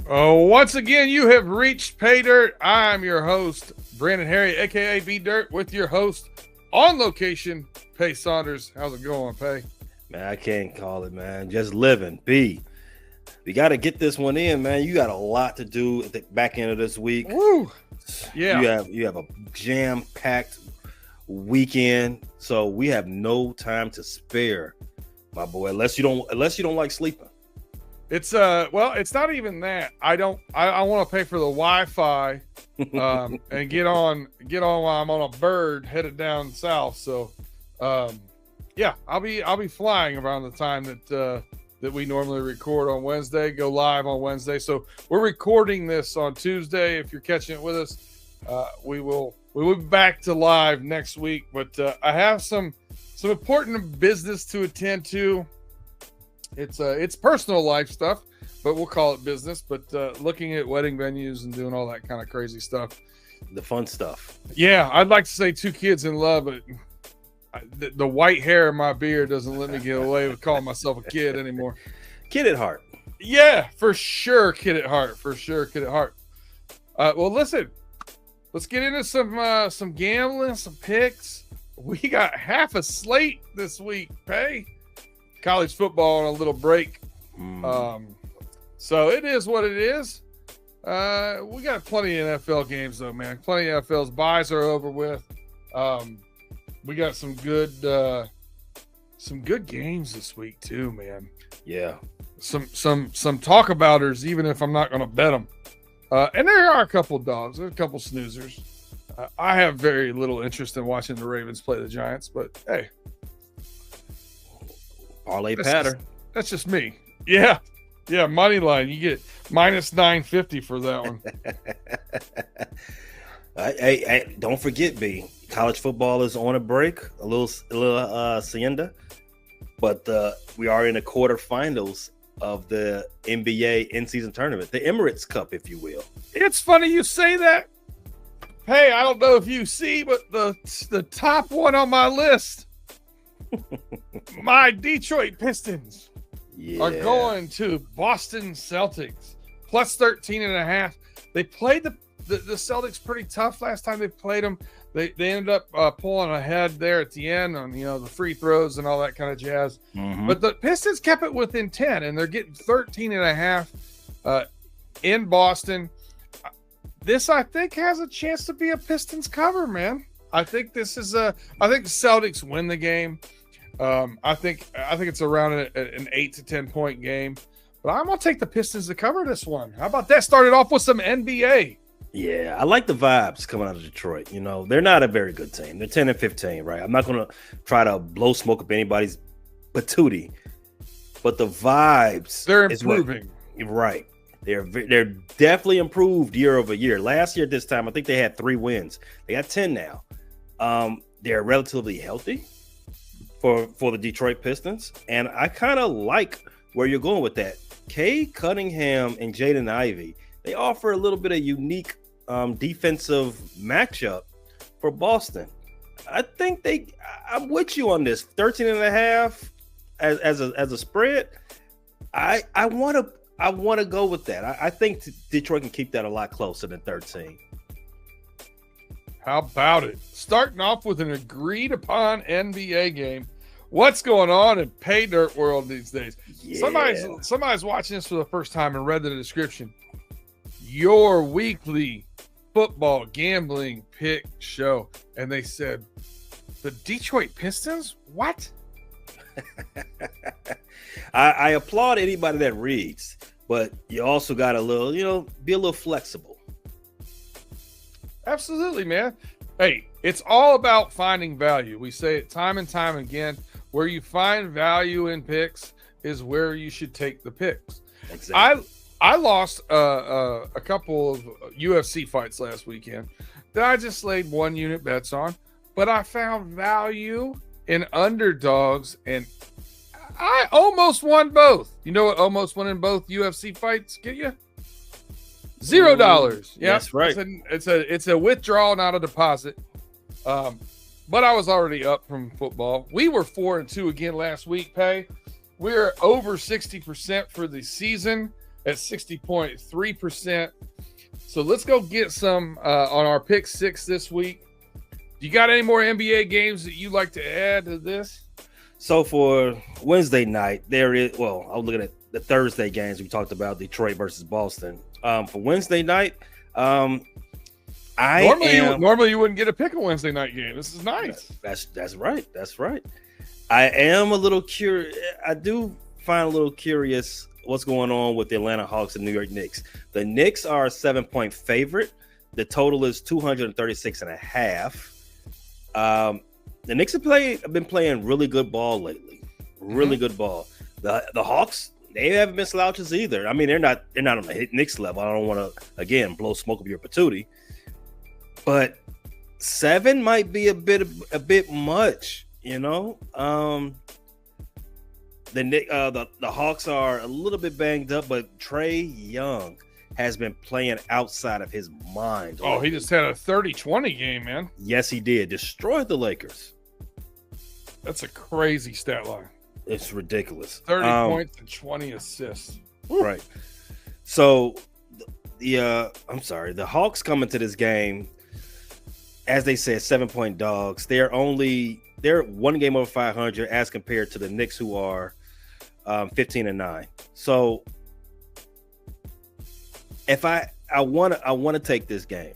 Oh, once again, you have reached Paydirt. I'm your host, Brandon Harry, aka B Dirt, with your host on location, Pay Saunders. How's it going, Pay? Man, I can't call it, man. Just living. B, we got to get this one in, man. You got a lot to do at the back end of this week. Woo! Yeah. You have a jam-packed weekend, so we have no time to spare, my boy. Unless you don't like sleeping. It's it's not even that. I want to pay for the Wi-Fi and get on while I'm on a bird headed down south. So yeah, I'll be flying around the time that we normally record on Wednesday, go live on Wednesday. So we're recording this on Tuesday. If you're catching it with us, we will be back to live next week. But I have some important business to attend to. It's personal life stuff, but we'll call it business. But looking at wedding venues and doing all that kind of crazy stuff, the fun stuff. Yeah, I'd like to say two kids in love, but the white hair in my beard doesn't let me get away with calling myself a kid anymore. Kid at heart. Yeah, for sure, kid at heart. For sure, kid at heart. Well, listen, let's get into some gambling, some picks. We got half a slate this week, Pay. College football on a little break. So it is what it is. We got plenty of NFL games though, man. Plenty of NFL's buys are over with. We got some good games this week too, man. Yeah. Some talk abouters, even if I'm not going to bet them. And there are a couple dogs. There's a couple snoozers. I have very little interest in watching the Ravens play the Giants, but hey. Parlay pattern. That's just me. Yeah. Yeah, money line. You get minus 950 for that one. Hey, don't forget, B. College football is on a break, a little sienda, but we are in the quarterfinals of the NBA in-season tournament, the Emirates Cup, if you will. It's funny you say that. Hey, I don't know if you see, but the top one on my list, my Detroit Pistons are going to Boston Celtics plus 13.5. They played the Celtics pretty tough last time they played them. They ended up pulling ahead there at the end on the free throws and all that kind of jazz. Mm-hmm. But the Pistons kept it within 10, and they're getting 13.5 in Boston. This, I think, has a chance to be a Pistons cover, man. I think this is I think the Celtics win the game. I think it's around an 8 to 10 point game, but I'm gonna take the Pistons to cover this one. How about that? Started off with some NBA. Yeah, I like the vibes coming out of Detroit. They're not a very good team. They're 10-15, right? I'm not gonna try to blow smoke up anybody's patootie, but the vibes, they're improving. Right. They're definitely improved year over year. Last year at this time, I think they had 3 wins. They got 10 now. They're relatively healthy for the Detroit Pistons, and I kind of like where you're going with that. Kay Cunningham and Jaden Ivey, they offer a little bit of unique defensive matchup for Boston. I think I'm with you on this 13.5 as a spread. I want to go with that. I think Detroit can keep that a lot closer than 13. How about it? Starting off with an agreed upon NBA game. What's going on in Paydirt world these days? Yeah. Somebody's watching this for the first time and read the description. Your weekly football gambling pick show. And they said, the Detroit Pistons? What? I applaud anybody that reads, but you also got a little, be a little flexible. Absolutely, man. Hey, it's all about finding value. We say it time and time again. Where you find value in picks is where you should take the picks. Exactly. I lost a couple of UFC fights last weekend that I just laid 1 unit bets on, but I found value in underdogs, and I almost won both. You know what almost winning both UFC fights get you? $0. Yeah, that's right. It's a withdrawal, not a deposit. But I was already up from football. We were 4-2 again last week, Pay. We're over 60% for the season. at 60.3%. So let's go get some on our pick six this week. You got any more NBA games that you'd like to add to this? So for Wednesday night, there is, well, I was looking at the Thursday games we talked about, Detroit versus Boston. For Wednesday night, normally you wouldn't get a pick a Wednesday night game. This is nice. That's right. That's right. I am a little curious. I do find a little curious what's going on with the Atlanta Hawks and New York Knicks. The Knicks are a 7-point favorite. The total is 236.5. The Knicks have been playing really good ball lately. Really good ball. The Hawks, they haven't been slouches either. I mean, they're not on the Knicks level. I don't want to again blow smoke up your patootie, but 7 might be a bit much. You know, the Hawks are a little bit banged up, but Trae Young has been playing outside of his mind. Oh, he just had a 30-20 game, man. Yes, he did. Destroyed the Lakers. That's a crazy stat line. It's ridiculous. 30 points and 20 assists. Right. So the Hawks come into this game, as they said, 7-point dogs. They're 1 game over 500 as compared to the Knicks, who are 15-9. So if I want to take this game.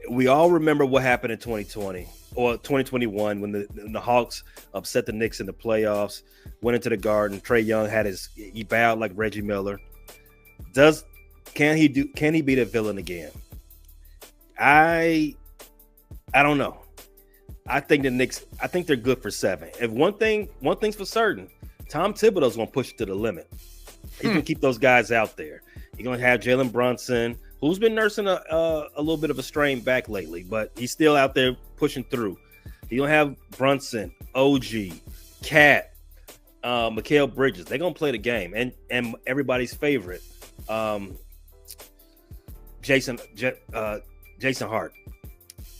We all remember what happened in 2020 or 2021 when the Hawks upset the Knicks in the playoffs, went into the Garden. Trae Young he bowed like Reggie Miller. Can he be the villain again? I don't know. I think the Knicks, they're good for 7. If one thing's for certain, Tom Thibodeau's going to push it to the limit. He's going to keep those guys out there. You're going to have Jalen Brunson, who's been nursing a little bit of a strained back lately, but he's still out there pushing through. You're going to have Brunson, OG, Cat, Mikal Bridges. They're going to play the game. And everybody's favorite, Jason Hart.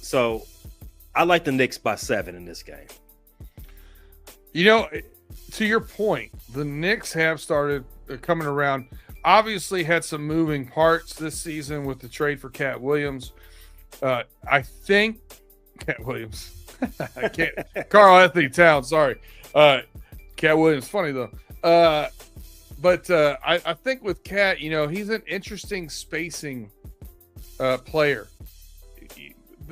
So I like the Knicks by 7 in this game. You know, to your point, the Knicks have started coming around. Obviously had some moving parts this season with the trade for Cat Williams. I think Cat Williams. I can't. Carl Anthony Towns. Sorry. Cat Williams. Funny though. But I think with Cat, you know, he's an interesting spacing player.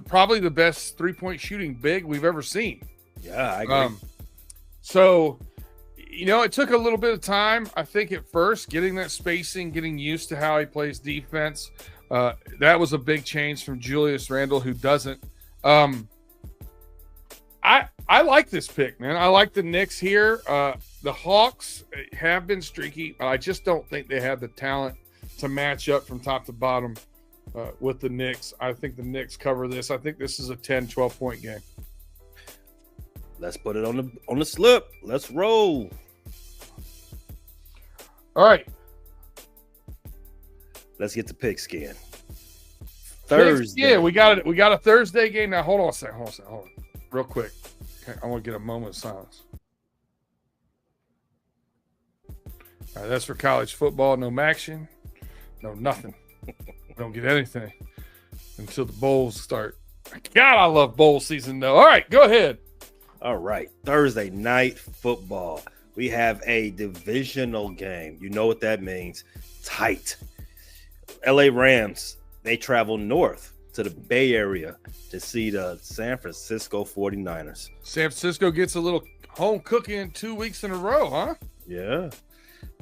Probably the best 3-point shooting big we've ever seen. Yeah, I agree. So, you know, it took a little bit of time, I think, at first, getting that spacing, getting used to how he plays defense. That was a big change from Julius Randle, who doesn't. I like this pick, man. I like the Knicks here. The Hawks have been streaky. I just don't think they have the talent to match up from top to bottom with the Knicks. I think the Knicks cover this. I think this is a 10, 12-point game. Let's put it on the slip. Let's roll. All right. Let's get to pigskin. Thursday. Yeah, we got it. We got a Thursday game. Now hold on a second. Hold on. Real quick. Okay, I want to get a moment of silence. All right, that's for college football. No action. No nothing. We don't get anything until the bowls start. God, I love bowl season though. All right, go ahead. All right. Thursday night football. We have a divisional game. You know what that means. Tight. LA Rams, they travel north to the Bay Area to see the San Francisco 49ers. San Francisco gets a little home cooking 2 weeks in a row, huh? Yeah.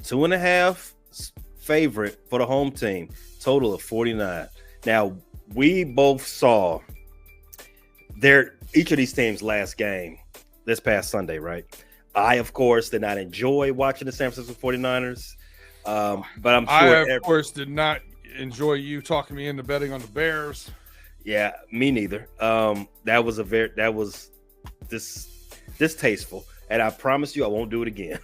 2.5 favorite for the home team. Total of 49. Now, we both saw each of these teams' last game this past Sunday, right? I, of course, did not enjoy watching the San Francisco 49ers. But I'm sure I, of course, did not enjoy you talking me into betting on the Bears. Yeah, me neither. That was distasteful, and I promise you I won't do it again.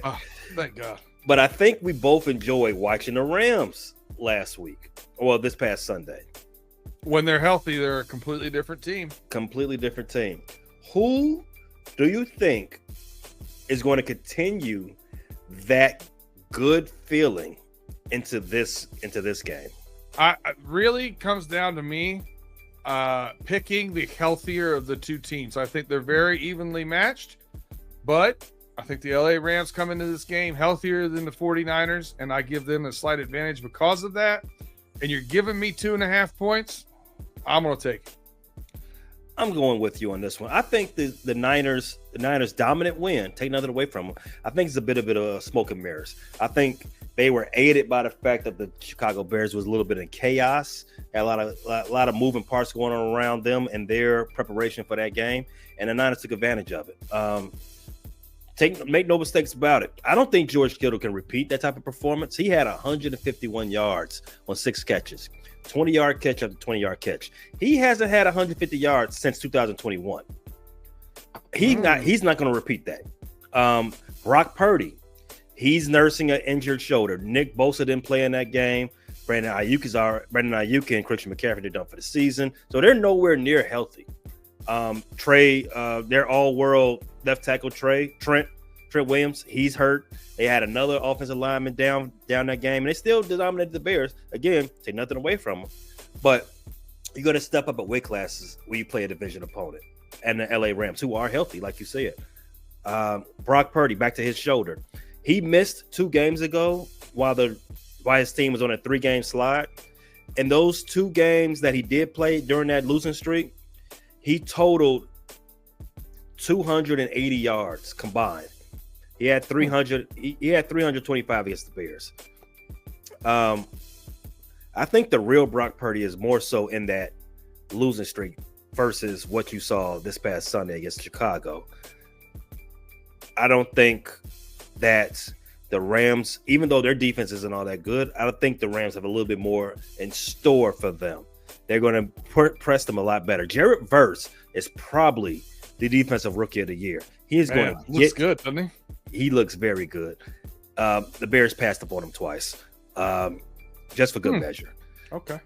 Oh, thank God. But I think we both enjoyed watching the Rams last week. Well, this past Sunday. When they're healthy, they're a completely different team. Completely different team. Who do you think is going to continue that good feeling into this game? I really comes down to me picking the healthier of the two teams. I think they're very evenly matched, but I think the LA Rams come into this game healthier than the 49ers, and I give them a slight advantage because of that. And you're giving me 2.5 points, I'm going to take it. I'm going with you on this one. I think the Niners dominant win, take nothing away from them. I think it's a bit of smoke and mirrors. I think they were aided by the fact that the Chicago Bears was a little bit in chaos, had a lot of moving parts going on around them and their preparation for that game, and the Niners took advantage of it. Make no mistakes about it. I don't think George Kittle can repeat that type of performance. He had 151 yards on 6 catches. 20-yard catch after 20-yard catch. He hasn't had 150 yards since 2021. He's not going to repeat that. Brock Purdy, he's nursing an injured shoulder. Nick Bosa didn't play in that game. Brandon Ayuk and Christian McCaffrey are done for the season, so they're nowhere near healthy. Their all-world left tackle Trent Williams, he's hurt. They had another offensive lineman down that game, and they still dominated the Bears. Again, take nothing away from them, but you got to step up at weight classes when you play a division opponent. And the LA Rams, who are healthy, like you said. Brock Purdy, back to his shoulder. He missed 2 games ago while his team was on a 3-game slide. And those 2 games that he did play during that losing streak, he totaled 280 yards combined. He had 300. He had 325 against the Bears. I think the real Brock Purdy is more so in that losing streak versus what you saw this past Sunday against Chicago. I don't think that the Rams, even though their defense isn't all that good, I don't think the Rams have a little bit more in store for them. They're going to press them a lot better. Jarrett Verse is probably the defensive rookie of the year. He is going to looks good, doesn't he? He looks very good. The Bears passed up on him twice, just for good measure. Okay.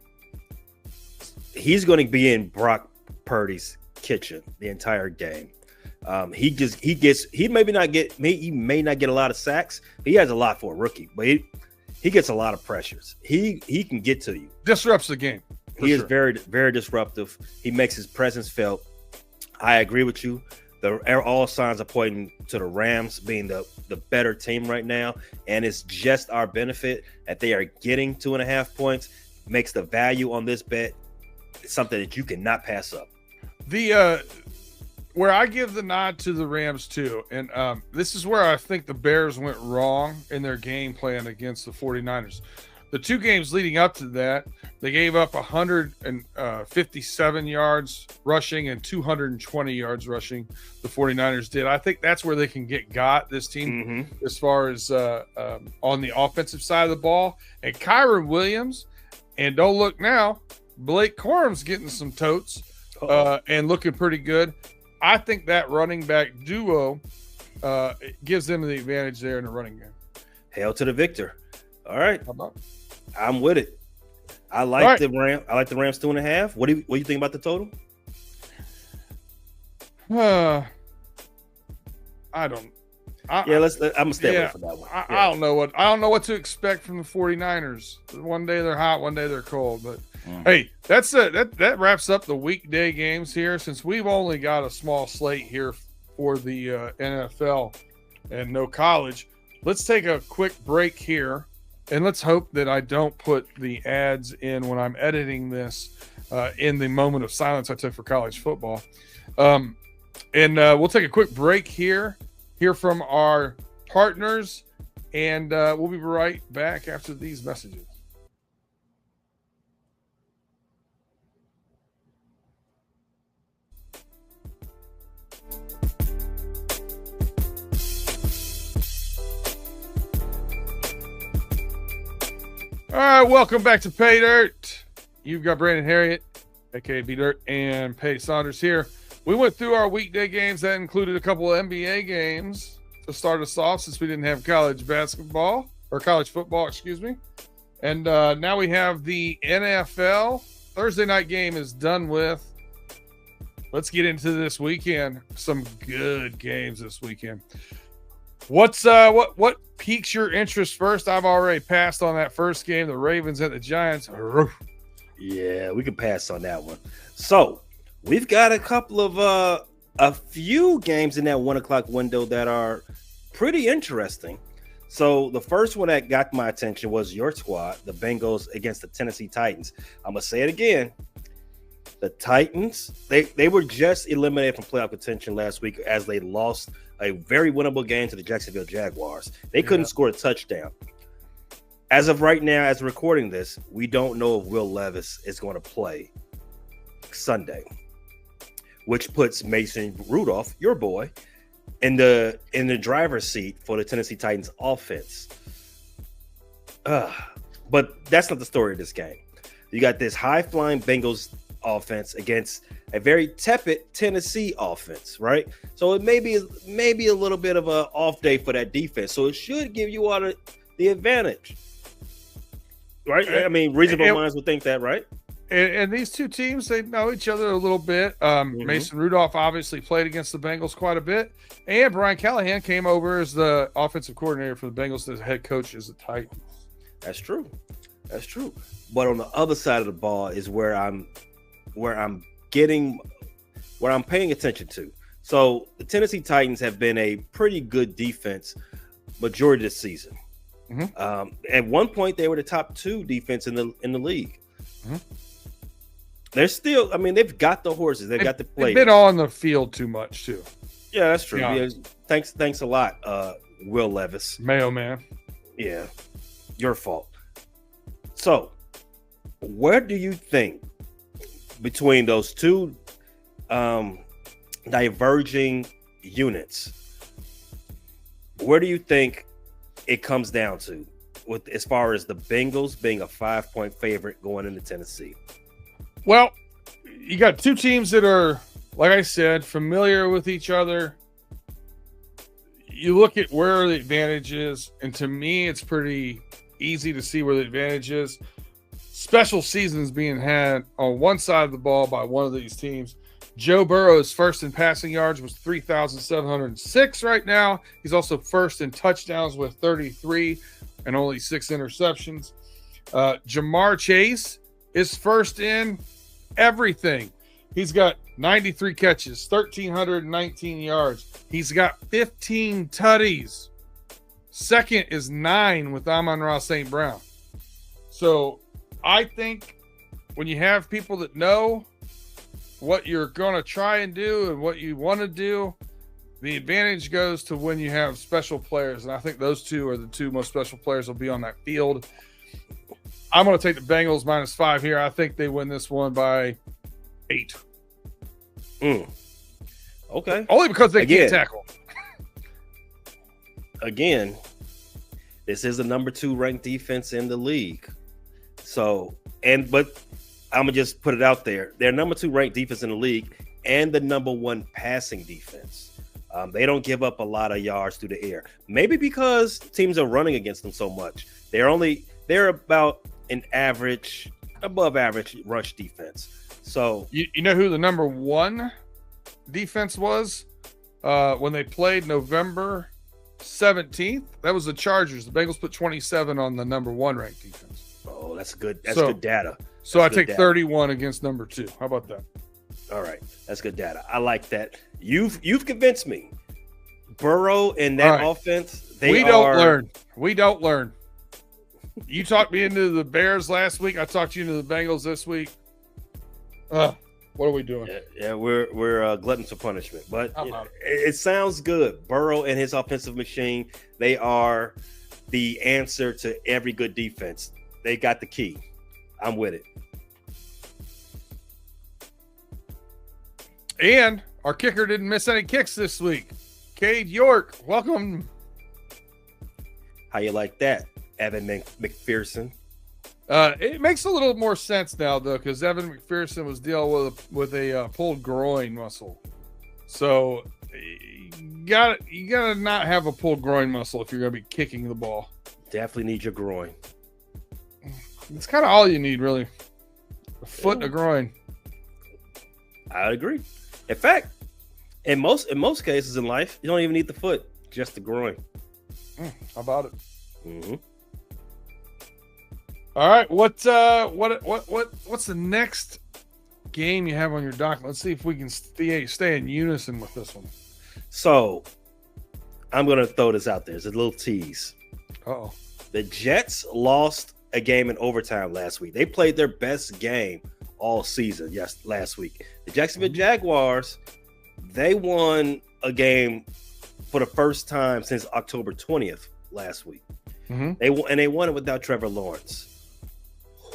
He's going to be in Brock Purdy's kitchen the entire game. He may not get a lot of sacks. He has a lot for a rookie, but he gets a lot of pressures. He can get to you. Disrupts the game. He is very, very disruptive. He makes his presence felt. I agree with you. All signs are pointing to the Rams being the better team right now, and it's just our benefit that they are getting 2.5 points. Makes the value on this bet something that you cannot pass up. Where I give the nod to the Rams too, and this is where I think the Bears went wrong in their game plan against the 49ers. The 2 games leading up to that, they gave up 157 yards rushing and 220 yards rushing. The 49ers did. I think that's where they can got this team as far as on the offensive side of the ball. And Kyron Williams, and don't look now, Blake Corum's getting some totes and looking pretty good. I think that running back duo gives them the advantage there in the running game. Hail to the victor. All right. How about? I'm with it. I like the Rams 2.5. What do you think about the total? I don't. I'm gonna stay away from that one. I don't know what to expect from the 49ers. One day they're hot, one day they're cold. But hey, that wraps up the weekday games here. Since we've only got a small slate here for the NFL and no college, let's take a quick break here. And let's hope that I don't put the ads in when I'm editing this in the moment of silence I took for college football. And we'll take a quick break here, hear from our partners, and we'll be right back after these messages. All right, welcome back to Paydirt. You've got Brandon Harriet, aka Paydirt, and Pay Saunders here. We went through our weekday games. That included a couple of NBA games to start us off since we didn't have college football, excuse me. And now we have the NFL. Thursday night game is done with. Let's get into this weekend. Some good games this weekend. What piques your interest first? I've already passed on that first game, the Ravens at the Giants. Yeah, we can pass on that one. So we've got a couple of a few games in that 1 o'clock window that are pretty interesting. So the first one that got my attention was your squad, the Bengals against the Tennessee Titans. I'm gonna say it again. The Titans, they were just eliminated from playoff contention last week as they lost a very winnable game to the Jacksonville Jaguars. They couldn't score a touchdown. As of right now, as recording this, we don't know if Will Levis is going to play Sunday, which puts Mason Rudolph, your boy, in the driver's seat for the Tennessee Titans offense. But that's not the story of this game. You got this high-flying Bengals offense against a very tepid Tennessee offense, right? So it may be a little bit of an off day for that defense. So it should give you all the advantage, right? I mean, reasonable minds would think that, right? And these two teams, they know each other a little bit. Mason Rudolph obviously played against the Bengals quite a bit. And Brian Callahan came over as the offensive coordinator for the Bengals as head coach as the Titans. That's true. But on the other side of the ball is where I'm paying attention to. So the Tennessee Titans have been a pretty good defense majority of the season. At one point, they were the top 2 defense in the league. They're still, they've got the horses. They've got the players. They've been on the field too much too. Yeah, that's true. Yeah, thanks a lot, Will Levis. Mayo man. Yeah, your fault. So, where do you think between those two diverging units, where do you think it comes down to with as far as the Bengals being a 5-point favorite going into Tennessee? Well, you got two teams that are, like I said, familiar with each other. You look at where the advantage is, and to me, it's pretty easy to see where the advantage is. Special seasons being had on one side of the ball by one of these teams. Joe Burrow's first in passing yards was 3,706 right now. He's also first in touchdowns with 33 and only 6 interceptions. Jamar Chase is first in everything. He's got 93 catches, 1,319 yards. He's got 15 tutties. Second is 9 with Amon-Ra St. Brown. So I think when you have people that know what you're going to try and do and what you want to do, the advantage goes to when you have special players. And I think those two are the two most special players will be on that field. I'm going to take the Bengals -5 here. I think they win this one by 8. Okay. Only because they can't tackle. Again, this is the number 2 ranked defense in the league. So, but I'm gonna just put it out there. They're number 2 ranked defense in the league and the number 1 passing defense. They don't give up a lot of yards through the air. Maybe because teams are running against them so much. They're about an average, above average rush defense. So you know who the number 1 defense was when they played November 17th? That was the Chargers. The Bengals put 27 on the number 1 ranked defense. Oh, that's good. That's good data. So I take 31 against number 2. How about that? All right, that's good data. I like that. You've convinced me. Burrow and that offense. We don't learn. You talked me into the Bears last week. I talked you into the Bengals this week. What are we doing? Yeah, we're gluttons for punishment. But it sounds good. Burrow and his offensive machine. They are the answer to every good defense. They got the key. I'm with it. And our kicker didn't miss any kicks this week. Cade York, welcome. How you like that, Evan McPherson? It makes a little more sense now, though, because Evan McPherson was dealing with a pulled groin muscle. So you gotta not have a pulled groin muscle if you're gonna be kicking the ball. Definitely need your groin. It's kind of all you need, really. A foot and a groin. I agree. In fact, in most cases in life, you don't even need the foot, just the groin. How about it? Mm-hmm. All right. What's the next game you have on your docket? Let's see if we can stay in unison with this one. So I'm going to throw this out there. It's a little tease. Uh-oh. The Jets lost a game in overtime last week. They played their best game all season last week. The Jacksonville Jaguars, they won a game for the first time since October 20th last week. Mm-hmm. They won it without Trevor Lawrence.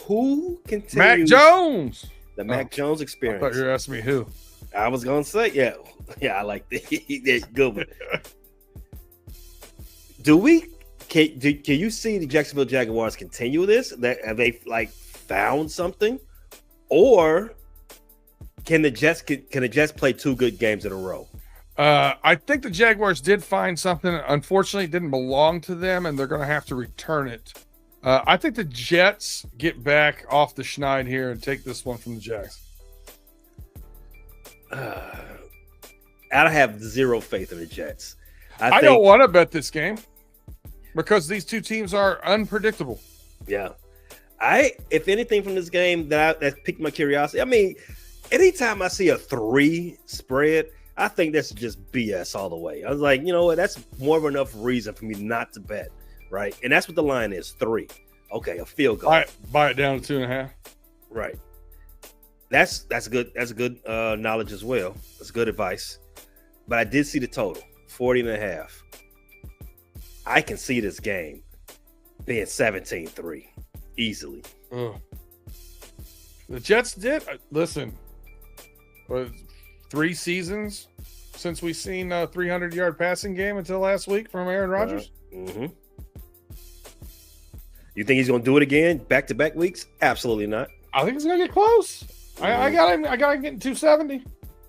Who continues Mac Jones? The Mac Jones experience. I thought you were asking me who. I was going to say, yeah, I like that. Good one. Can you see the Jacksonville Jaguars continue this? Have they found something, or can the Jets play two good games in a row? I think the Jaguars did find something. Unfortunately, it didn't belong to them, and they're going to have to return it. I think the Jets get back off the schneid here and take this one from the Jags. I have zero faith in the Jets. I don't want to bet this game because these two teams are unpredictable. Yeah. If anything from this game that piqued my curiosity, I mean, anytime I see a 3 spread, I think that's just BS all the way. I was like, you know what? That's more of enough reason for me not to bet, right? And that's what the line is, 3. Okay, a field goal. Buy it down to 2.5. Right. That's good. That's good knowledge as well. That's good advice. But I did see the total, 40.5. I can see this game being 17-3 easily. Ugh. The Jets did. Listen, 3 seasons since we've seen a 300-yard passing game until last week from Aaron Rodgers. Mm-hmm. You think he's going to do it again back-to-back weeks? Absolutely not. I think he's going to get close. I got him getting 270.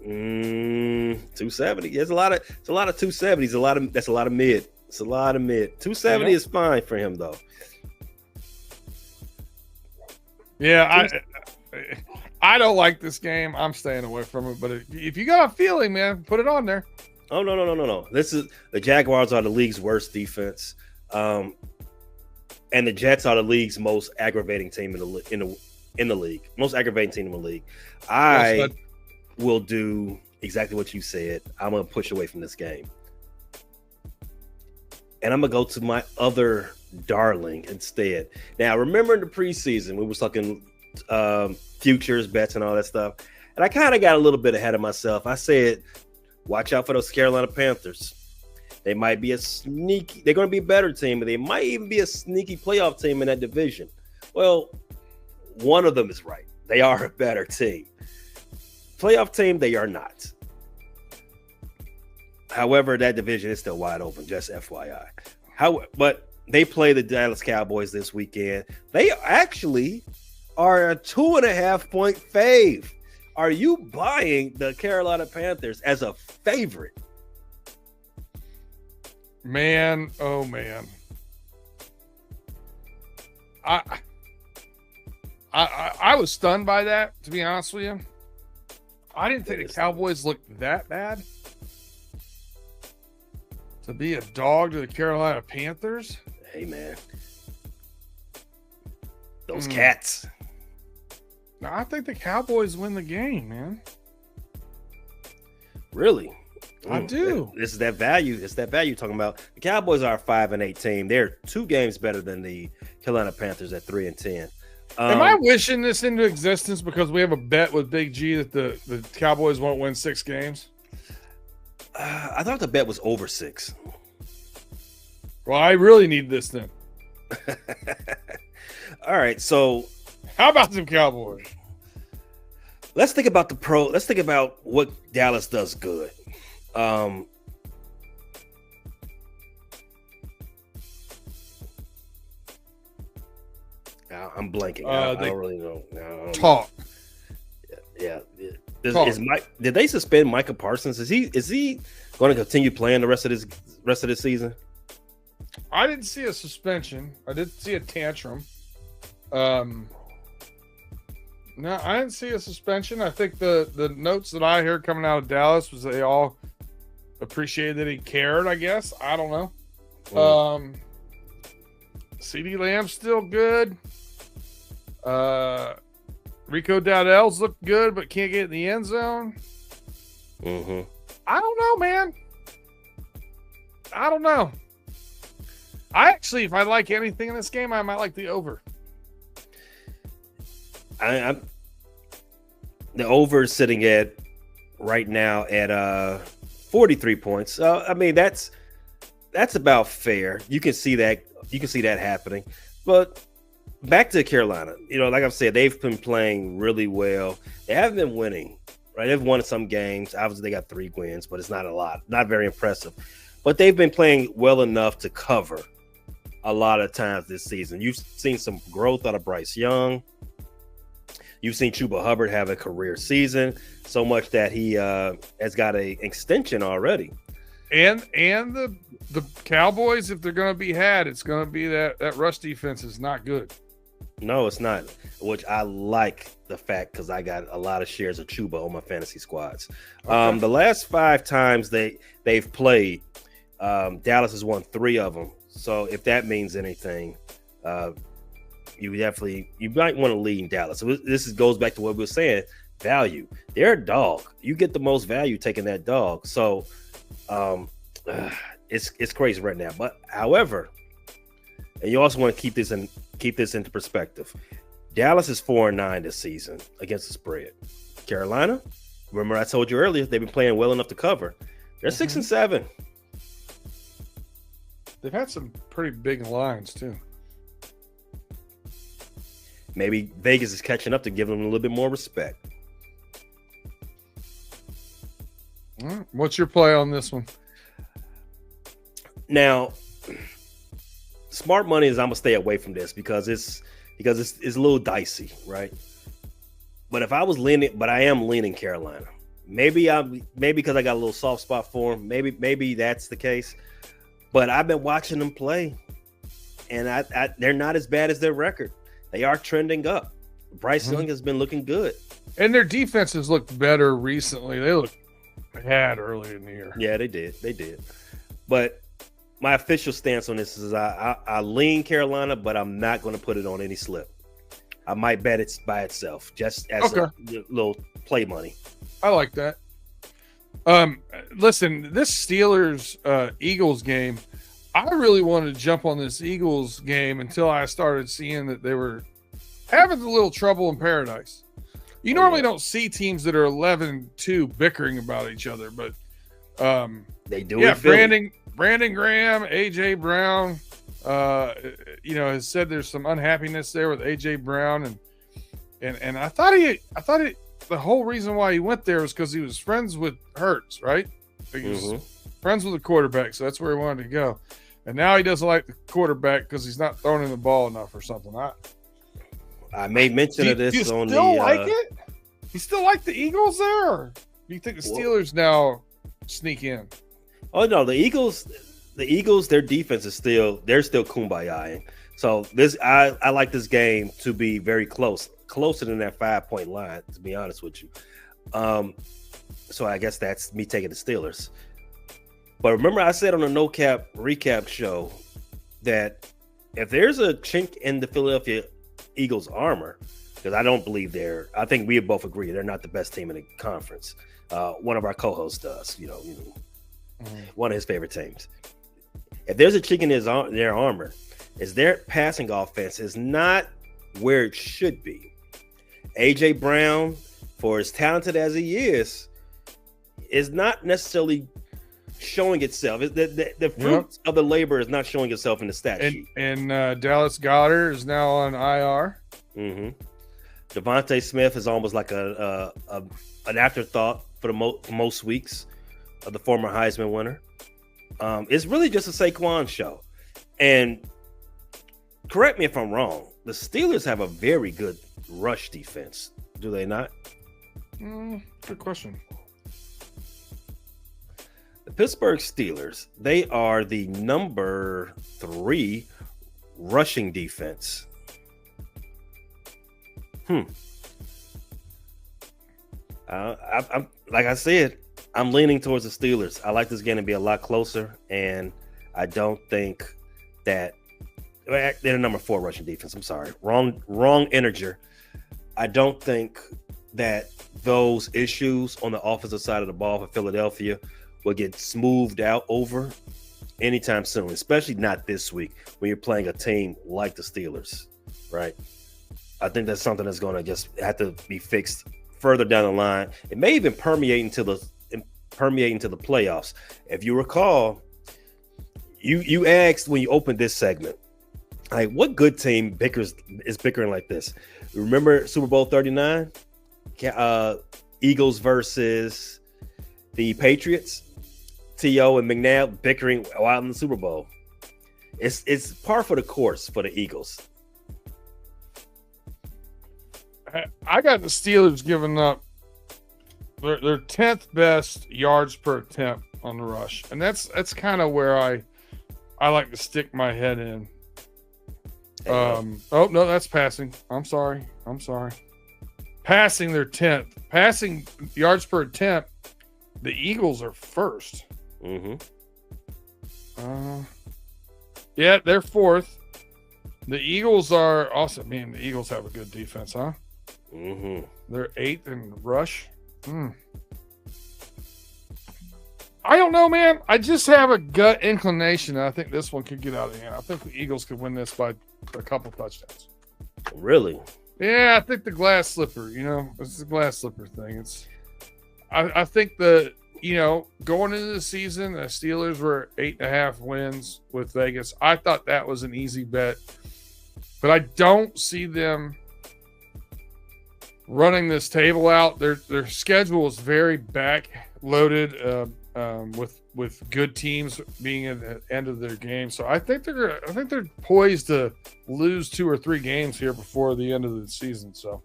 270. It's a lot of 270s. That's a lot of mid. It's a lot of mid. 270 is fine for him though. Yeah, I don't like this game. I'm staying away from it. But if you got a feeling, man, put it on there. Oh no. This is the Jaguars are the league's worst defense, and the Jets are the league's most aggravating team in the league. Most aggravating team in the league. I will do exactly what you said. I'm gonna push away from this game, and I'm gonna go to my other darling instead. Now, remember in the preseason, we was talking futures, bets, and all that stuff, and I kind of got a little bit ahead of myself. I said, watch out for those Carolina Panthers. They might be they're going to be a better team, but they might even be a sneaky playoff team in that division. Well, one of them is right. They are a better team. Playoff team, they are not. However, that division is still wide open, just FYI. But they play the Dallas Cowboys this weekend. They actually are a 2.5-point fave. Are you buying the Carolina Panthers as a favorite? Man, oh man. I was stunned by that, to be honest with you. I didn't think the Cowboys looked that bad. To be a dog to the Carolina Panthers? Hey, man. Those cats. No, I think the Cowboys win the game, man. Really? I do. This is that value. It's that value talking about. The Cowboys are a 5-8 team. They're 2 games better than the Carolina Panthers at 3-10. Am I wishing this into existence because we have a bet with Big G that the Cowboys won't win 6 games? I thought the bet was over 6. Well, I really need this then. All right, so how about some Cowboys? Let's think about Let's think about what Dallas does good. I'm blanking. I don't really know. Talk. Yeah. Did they suspend Micah Parsons? Is he going to continue playing the rest of this season? I didn't see a suspension. I did see a tantrum. No, I didn't see a suspension. I think the notes that I heard coming out of Dallas was they all appreciated that he cared, I guess. I don't know. CD Lamb's still good. Rico Dowdell's looked good, but can't get in the end zone. I don't know, man. I don't know. If I like anything in this game, I might like the over. The over is sitting at right now at 43 points. I mean, that's about fair. You can see that happening. But back to Carolina, like I've said, they've been playing really well. They haven't been winning, right? They've won some games. Obviously, they got 3 wins, but it's not a lot. Not very impressive. But they've been playing well enough to cover a lot of times this season. You've seen some growth out of Bryce Young. You've seen Chuba Hubbard have a career season, so much that he has got an extension already. And the Cowboys, if they're going to be had, it's going to be that rush defense is not good. No, it's not, which I like the fact because I got a lot of shares of Chuba on my fantasy squads. Okay. The last 5 times they've played, Dallas has won 3 of them. So if that means anything, you might want to lead in Dallas. So this goes back to what we were saying, value. They're a dog. You get the most value taking that dog. So it's crazy right now. But however, and you also want to keep this into perspective. Dallas is 4-9 this season against the spread. Carolina, remember I told you earlier, they've been playing well enough to cover. They're 6-7. They've had some pretty big lines too. Maybe Vegas is catching up to give them a little bit more respect. What's your play on this one? Now, smart money is I'm gonna stay away from this because it's a little dicey, right? But if I was I am leaning Carolina. Maybe because I got a little soft spot for them. Maybe that's the case. But I've been watching them play, and they're not as bad as their record. They are trending up. Bryce Young has been looking good. And their defenses looked better recently. They looked bad earlier in the year. Yeah, they did. But my official stance on this is I lean Carolina, but I'm not going to put it on any slip. I might bet it's by itself, just as a little play money. I like that. Listen, this Steelers Eagles game, I really wanted to jump on this Eagles game until I started seeing that they were having a little trouble in paradise. You normally don't see teams that are 11-2 bickering about each other, but they do. Yeah, Brandon Graham, AJ Brown, has said there's some unhappiness there with AJ Brown, and I thought the whole reason why he went there was because he was friends with Hurts, right? He was friends with the quarterback, so that's where he wanted to go. And now he doesn't like the quarterback because he's not throwing in the ball enough or something. I made mention of this on the. Like it? You still like the Eagles there? Or do you think the Steelers now sneak in? Oh no, the Eagles, their defense is still kumbaya-ing. So I like this game to be very closer than that 5-point line, to be honest with you. So I guess that's me taking the Steelers. But remember I said on the No Cap recap show that if there's a chink in the Philadelphia Eagles armor, because I think we both agree they're not the best team in the conference. One of our co-hosts does, one of his favorite teams. If there's a chink in their armor, is their passing offense is not where it should be. AJ Brown, for as talented as he is not necessarily showing itself. The fruits of the labor is not showing itself in the stat sheet. And Dallas Goedert is now on IR. Devontae Smith is almost like an afterthought for most weeks of the former Heisman winner. It's really just a Saquon show. And correct me if I'm wrong, the Steelers have a very good rush defense, do they not? Good question. The Pittsburgh Steelers, they are the number 3 rushing defense. I'm like I said, I'm leaning towards the Steelers. I like this game to be a lot closer, and I don't think that they're the number 4 rushing defense. I'm sorry, wrong integer. I don't think that those issues on the offensive side of the ball for Philadelphia will get smoothed out over anytime soon, especially not this week when you're playing a team like the Steelers, right? I think that's something that's going to just have to be fixed further down the line. It may even permeate into the playoffs. If you recall, you asked when you opened this segment, like, what good team is bickering like this? Remember Super Bowl 39? Eagles versus the Patriots? T.O. and McNabb bickering while in the Super Bowl. It's par for the course for the Eagles. I got the Steelers giving up their 10th best yards per attempt on the rush, and that's kind of where I like to stick my head in. Oh no, that's passing. I'm sorry. Passing their 10th. Passing yards per attempt, the Eagles are first. Mm-hmm. Yeah, they're 4th. The Eagles are also, man, the Eagles have a good defense, huh? Mm-hmm. They're 8th in rush. I don't know, man. I just have a gut inclination. I think this one could get out of hand. I think the Eagles could win this by a couple touchdowns. Really? Yeah, I think the glass slipper, it's the glass slipper thing. I think going into the season, the Steelers were 8.5 wins with Vegas. I thought that was an easy bet, but I don't see them running this table out. Their schedule is very back-loaded with good teams being at the end of their game. So I think they're poised to lose 2 or 3 games here before the end of the season. So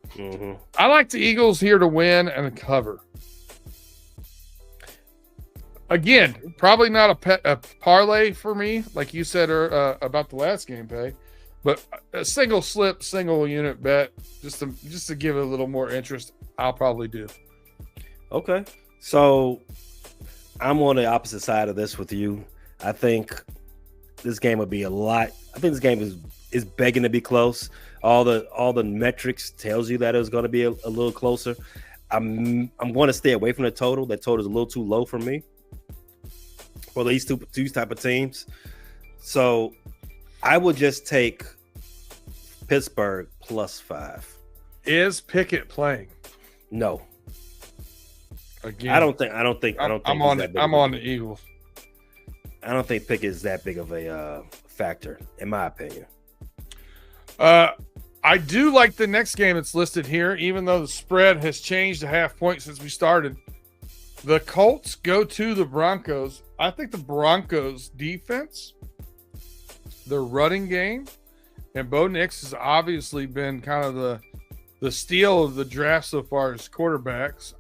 I like the Eagles here to win and cover. Again, probably not a parlay for me, like you said about the last game, Pay, but a single slip, single unit bet, just to give it a little more interest, I'll probably do. Okay, so I'm on the opposite side of this with you. I think this game would be I think this game is begging to be close. All the metrics tells you that it's going to be a little closer. I'm going to stay away from the total. That total is a little too low for me for these two type of teams. So I would just take Pittsburgh +5. Is Pickett playing? No. Again, I don't think. I'm on the Eagles. I don't think Pickett is that big of a factor, in my opinion. I do like the next game that's listed here, even though the spread has changed a half point since we started. The Colts go to the Broncos. I think the Broncos defense, their running game, and Bo Nix has obviously been kind of the steal of the draft so far as quarterbacks.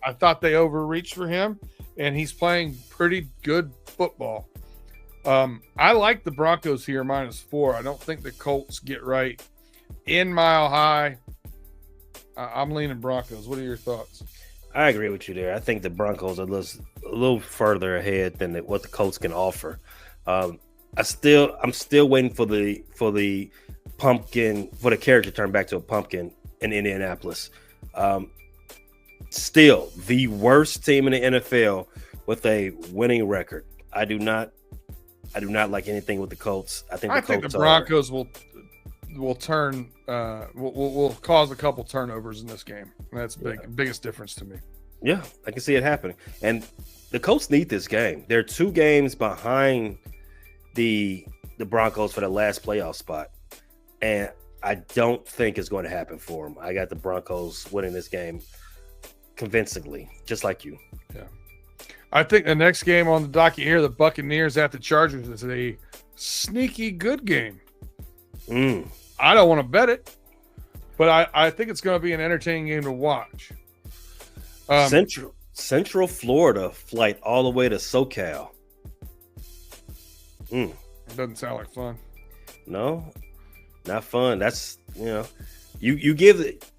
I thought they overreached for him, and he's playing pretty good football. I like the Broncos here -4. I don't think the Colts get right in Mile High. I'm leaning Broncos. What are your thoughts? I agree with you there. I think the Broncos are a little further ahead than what the Colts can offer. I'm still waiting for the pumpkin, for the character to turn back to a pumpkin in Indianapolis. Still the worst team in the NFL with a winning record. I do not like anything with the Colts. I think the Broncos will turn will cause a couple turnovers in this game. That's biggest difference to me. Yeah, I can see it happening. And the Colts need this game. They're 2 games behind the Broncos for the last playoff spot. And I don't think it's going to happen for them. I got the Broncos winning this game convincingly, just like you. Yeah. I think the next game on the docket here, the Buccaneers at the Chargers, is a sneaky good game. I don't want to bet it, but I think it's going to be an entertaining game to watch. Central Florida flight all the way to SoCal. It doesn't sound like fun. No, not fun. That's you give it.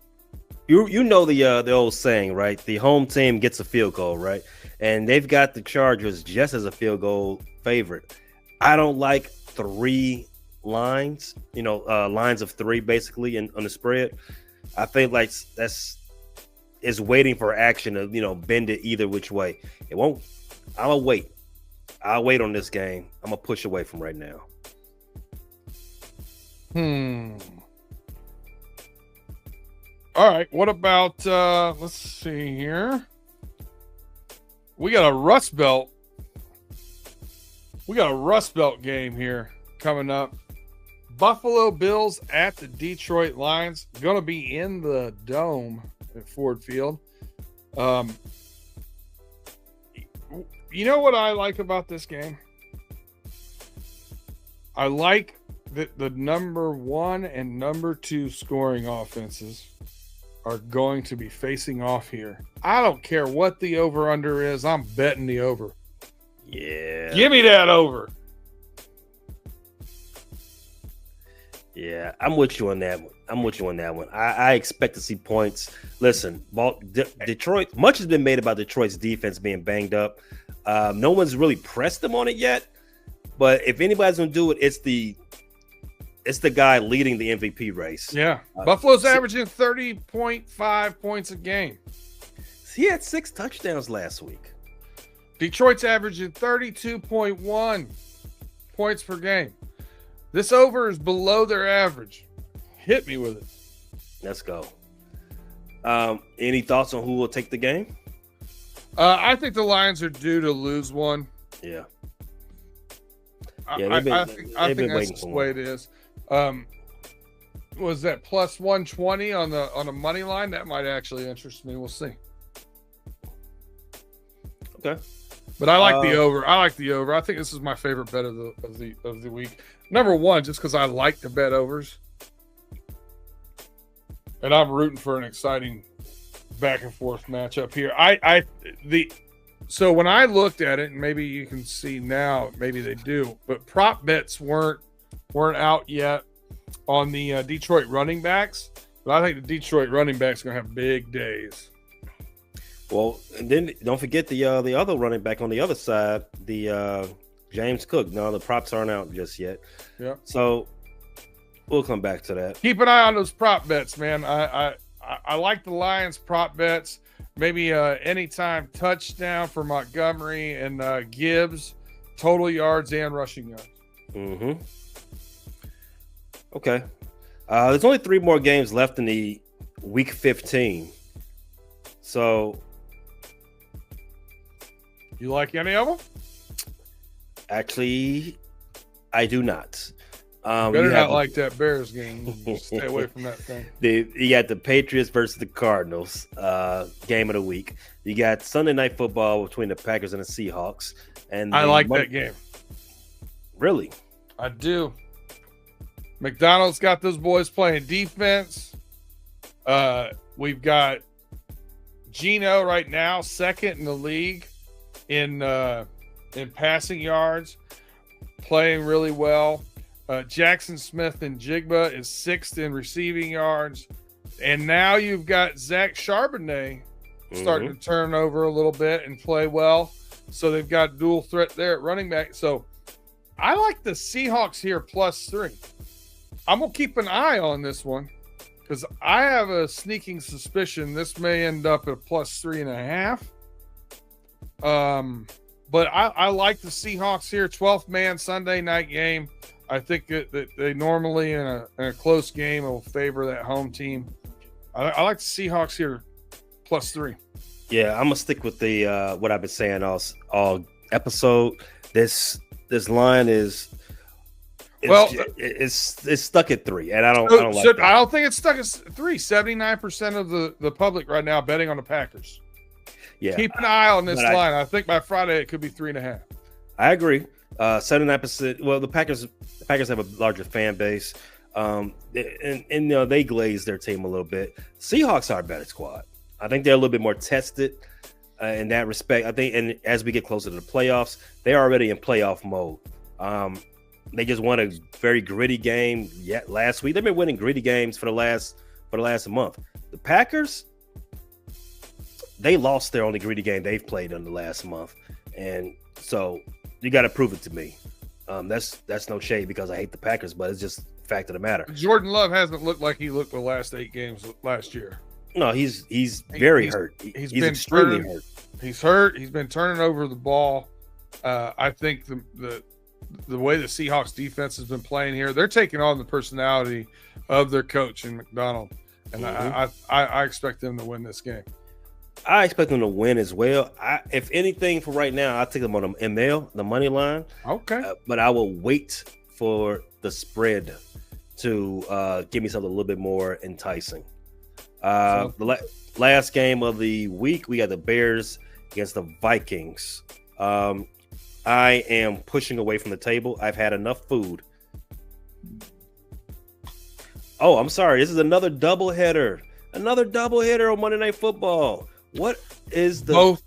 You know the old saying, right? The home team gets a field goal, right? And they've got the Chargers just as a field goal favorite. I don't like 3 lines, lines of 3 basically on the spread. I think like that's is waiting for action to, bend it either which way. It won't. I'll wait. I'll wait on this game. I'm gonna push away from right now. All right. What about let's see here. We got a Rust Belt. We got a Rust Belt game here coming up. Buffalo Bills at the Detroit Lions. Gonna be in the dome at Ford Field. You know what I like about this game? I like that the number 1 and number 2 scoring offenses are going to be facing off here. I don't care what the over-under is. I'm betting the over. Yeah. Give me that over. Yeah, I'm with you on that one. I expect to see points. Listen, Detroit, much has been made about Detroit's defense being banged up. No one's really pressed them on it yet. But if anybody's going to do it, it's the guy leading the MVP race. Yeah. Buffalo's averaging 30.5 points a game. He had 6 touchdowns last week. Detroit's averaging 32.1 points per game. This over is below their average. Hit me with it. Let's go. Any thoughts on who will take the game? I think the Lions are due to lose one. Yeah. I think that's just the way it is. Was that plus 120 on the money line? That might actually interest me. We'll see. Okay. But I like the over. I think this is my favorite bet of the week. Number 1, just because I like to bet overs, and I'm rooting for an exciting back and forth matchup here. So when I looked at it, and maybe you can see now, maybe they do, but prop bets weren't out yet on the Detroit running backs. But I think the Detroit running backs are gonna have big days. Well, and then don't forget the other running back on the other side, the James Cook. No, the props aren't out just yet. Yeah. So we'll come back to that. Keep an eye on those prop bets, man. I like the Lions prop bets. Maybe anytime touchdown for Montgomery and Gibbs, total yards and rushing yards. Mm-hmm. Okay. There's only 3 more games left in the week 15. So, you like any of them? Actually, I do not. Better not like that Bears game. Stay away from that thing. You got the Patriots versus the Cardinals game of the week. You got Sunday Night Football between the Packers and the Seahawks. And I like that game. Really? I do. McDonald's got those boys playing defense. We've got Geno right now, 2nd in the league in passing yards, playing really well. Jackson Smith and Jigba is 6th in receiving yards. And now you've got Zach Charbonnet starting to turn over a little bit and play well. So they've got dual threat there at running back. So I like the Seahawks here +3. I'm going to keep an eye on this one because I have a sneaking suspicion this may end up at +3.5. But I like the Seahawks here. 12th man Sunday night game. I think that they normally in a close game will favor that home team. I like the Seahawks here +3. Yeah, I'm gonna stick with the what I've been saying all episode. This line is it's stuck at 3, and I don't like that. I don't think it's stuck at 3. 79% of the public right now betting on the Packers. Yeah, keep an eye on this line. I think by Friday it could be 3.5. I agree. 79%. Well, the Packers have a larger fan base, and they glaze their team a little bit. Seahawks are a better squad. I think they're a little bit more tested in that respect. I think, and as we get closer to the playoffs, they're already in playoff mode. They just won a very gritty game last week. They've been winning gritty games for the last month. The Packers, they lost their only gritty game they've played in the last month, and so you got to prove it to me. That's no shade because I hate the Packers, but it's just a fact of the matter. Jordan Love hasn't looked like he looked the last 8 games last year. No, he's very hurt. He's been extremely hurt. He's hurt. He's been turning over the ball. I think the way the Seahawks defense has been playing here, they're taking on the personality of their coach in McDonald, and I expect them to win this game. I expect them to win as well. If anything, for right now, I'll take them on the ML, the money line. Okay. But I will wait for the spread to give me something a little bit more enticing. The last game of the week, we got the Bears against the Vikings. I am pushing away from the table. I've had enough food. Oh, I'm sorry. This is another doubleheader. Another doubleheader on Monday Night Football. What is the both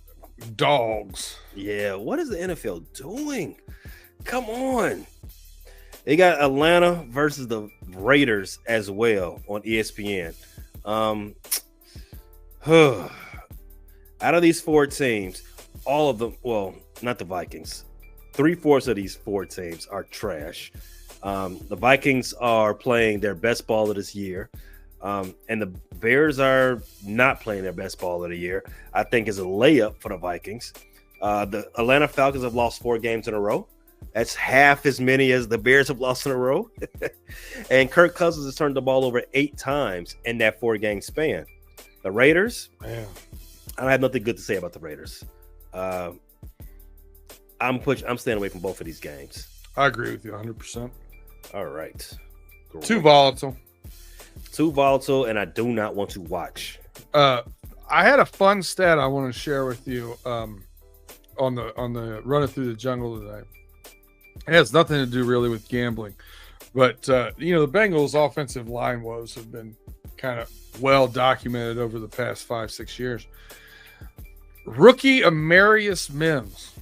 dogs? Yeah, what is the NFL doing? Come on. They got Atlanta versus the Raiders as well on ESPN. Out of these 4 teams, all of them, well, not the Vikings. 3/4 of these 4 teams are trash. The Vikings are playing their best ball of this year. And the Bears are not playing their best ball of the year. I think it's a layup for the Vikings. The Atlanta Falcons have lost 4 games in a row. That's half as many as the Bears have lost in a row. And Kirk Cousins has turned the ball over 8 times in that 4-game span. The Raiders, man, I don't have nothing good to say about the Raiders. I'm staying away from both of these games. I agree with you 100%. All right. Great. Too volatile, and I do not want to watch. I had a fun stat I want to share with you on the running through the jungle today. It has nothing to do really with gambling, but the Bengals' offensive line woes have been kind of well documented over the past 5-6 years. Rookie Amarius Mims,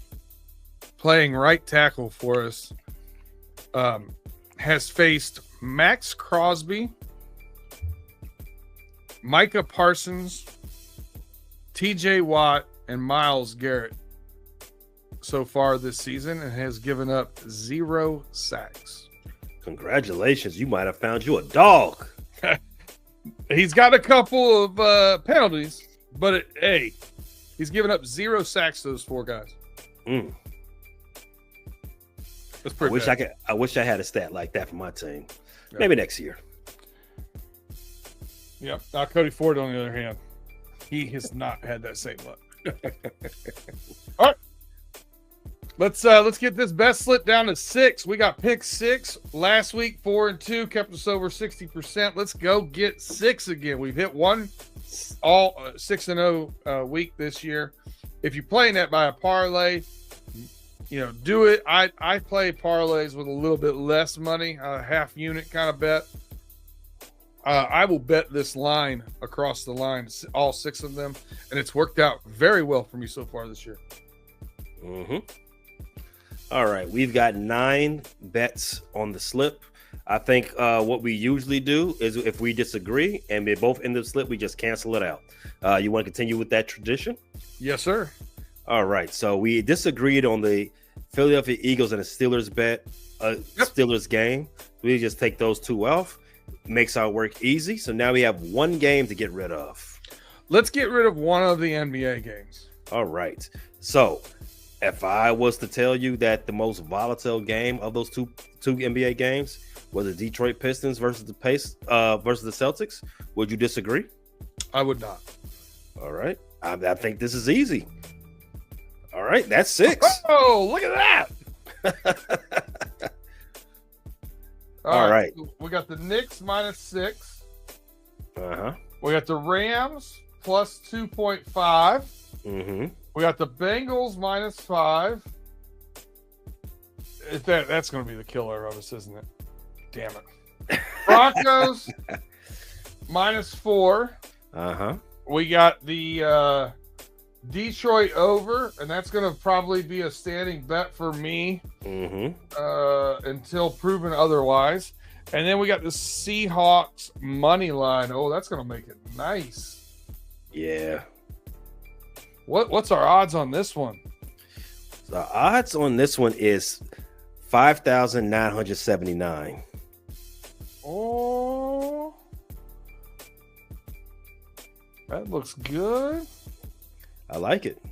playing right tackle for us, has faced Max Crosby, Micah Parsons, TJ Watt, and Myles Garrett so far this season, and has given up 0 sacks. Congratulations. You might have found you a dog. He's got a couple of penalties, but he's given up 0 sacks to those 4 guys. That's pretty bad. I wish I had a stat like that for my team. Yep. Maybe next year. Yep. Cody Ford, on the other hand, he has not had that same luck. All right. Let's get this bet slip down to 6. We got pick 6 last week. 4-2 kept us over 60%. Let's go get 6 again. We've hit one all 6-0 week this year. If you're playing that by a parlay, do it. I play parlays with a little bit less money, a half unit kind of bet. I will bet this line across the line, all 6 of them, and it's worked out very well for me so far this year. All right, we've got 9 bets on the slip. I think what we usually do is if we disagree and they both end the slip, we just cancel it out. You want to continue with that tradition? Yes, sir. All right, so we disagreed on the Philadelphia Eagles and the Steelers bet, Steelers game. We just take those 2 off. Makes our work easy. So now we have 1 game to get rid of. Let's get rid of one of the NBA games. All right. So if I was to tell you that the most volatile game of those two NBA games was the Detroit Pistons versus the versus the Celtics, would you disagree? I would not. All right. I think this is easy. All right. That's 6. Oh, look at that. All right. So we got the Knicks -6. We got the Rams plus 2.5. We got the Bengals -5. That's going to be the killer of us, isn't it? Damn it. Broncos -4. We got the Detroit over, and that's going to probably be a standing bet for me until proven otherwise. And then we got the Seahawks money line. Oh, that's going to make it nice. Yeah. What's our odds on this one? The odds on this one is 5,979. Oh, that looks good. I like it.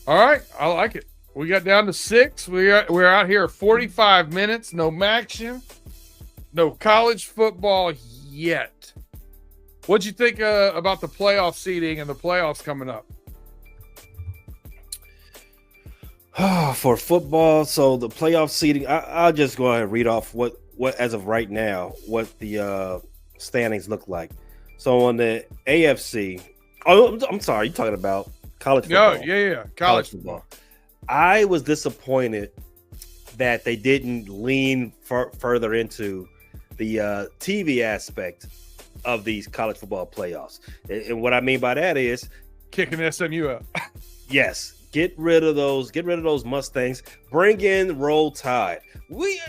All right, I like it. We got down to 6. We're out here 45 minutes. No action. No college football yet. What'd you think about the playoff seeding and the playoffs coming up? For football, so the playoff seeding, I'll just go ahead and read off what as of right now, what the standings look like. So on the AFC, I'm sorry, you're talking about college football. No, yeah. College football. I was disappointed that they didn't lean further into the TV aspect of these college football playoffs. And what I mean by that is kicking SMU out. Yes. Get rid of those Mustangs. Bring in Roll Tide. We,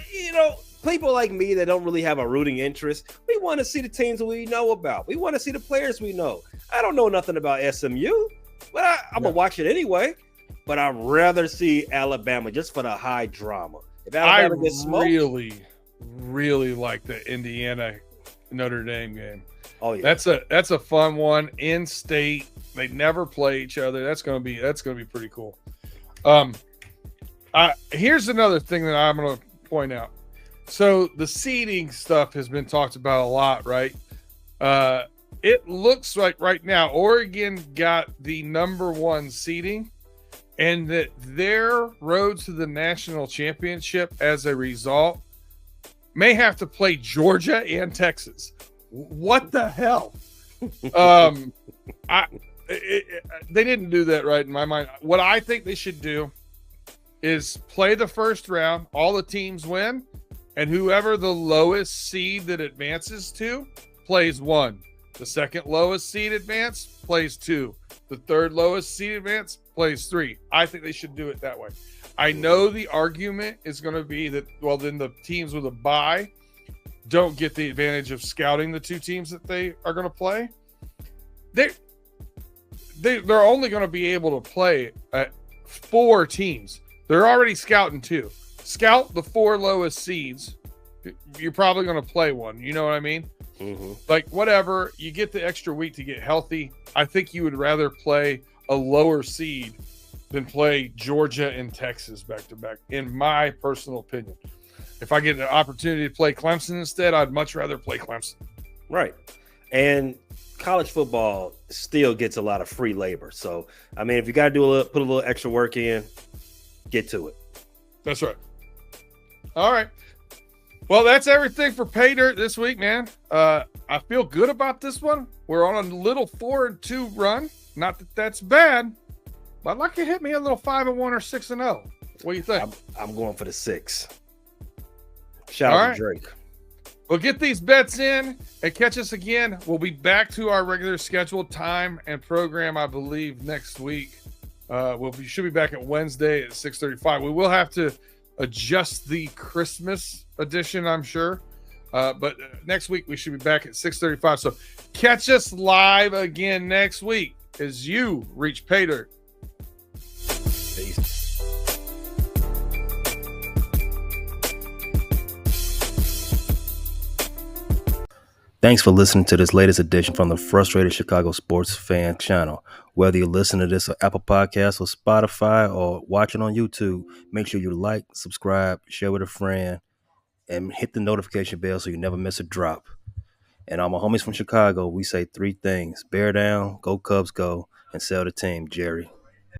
people like me that don't really have a rooting interest, we want to see the teams we know about. We want to see the players we know. I don't know nothing about SMU, but I'm going to watch it anyway. But I'd rather see Alabama just for the high drama. If Alabama gets smoked, really like the Indiana Notre Dame game. Oh yeah, that's a fun one. In state, they never play each other. That's gonna be pretty cool. Here's another thing that I'm gonna point out. So the seeding stuff has been talked about a lot, right? It looks like right now Oregon got the number 1 seeding, and that their road to the national championship as a result may have to play Georgia and Texas. What the hell? They didn't do that right in my mind. What I think they should do is play the first round, all the teams win, and whoever the lowest seed that advances to plays 1. The second lowest seed advance plays 2. The third lowest seed advance plays 3. I think they should do it that way. I know the argument is going to be that, well, then the teams with a bye don't get the advantage of scouting the 2 teams that they are going to play. They're only going to be able to play 4 teams. They're already scouting 2. Scout the 4 lowest seeds. You're probably going to play 1. You know what I mean? Mm-hmm. Like, whatever. You get the extra week to get healthy. I think you would rather play a lower seed than play Georgia and Texas back-to-back, in my personal opinion. If I get an opportunity to play Clemson instead, I'd much rather play Clemson. Right. And college football still gets a lot of free labor. So, I mean, if you got to put a little extra work in, get to it. That's right. All right. Well, that's everything for Paydirt this week, man. I feel good about this one. We're on a little 4-2 run. Not that that's bad, but I'd like to hit me a little 5-1 or 6-0. What do you think? I'm going for the 6. Shout out to Drake. We'll get these bets in and catch us again. We'll be back to our regular scheduled time and program, I believe, next week. We should be back at Wednesday at 6:35. We will have to adjust the Christmas edition, I'm sure. But next week we should be back at 6:35. So catch us live again next week as you reach Paydirt. Peace. Thanks for listening to this latest edition from the Frustrated Chicago Sports Fan channel. Whether you listen to this on Apple Podcasts or Spotify or watching on YouTube, make sure you like, subscribe, share with a friend, and hit the notification bell so you never miss a drop. And all my homies from Chicago, we say 3 things: bear down, go Cubs go, and sell the team, Jerry.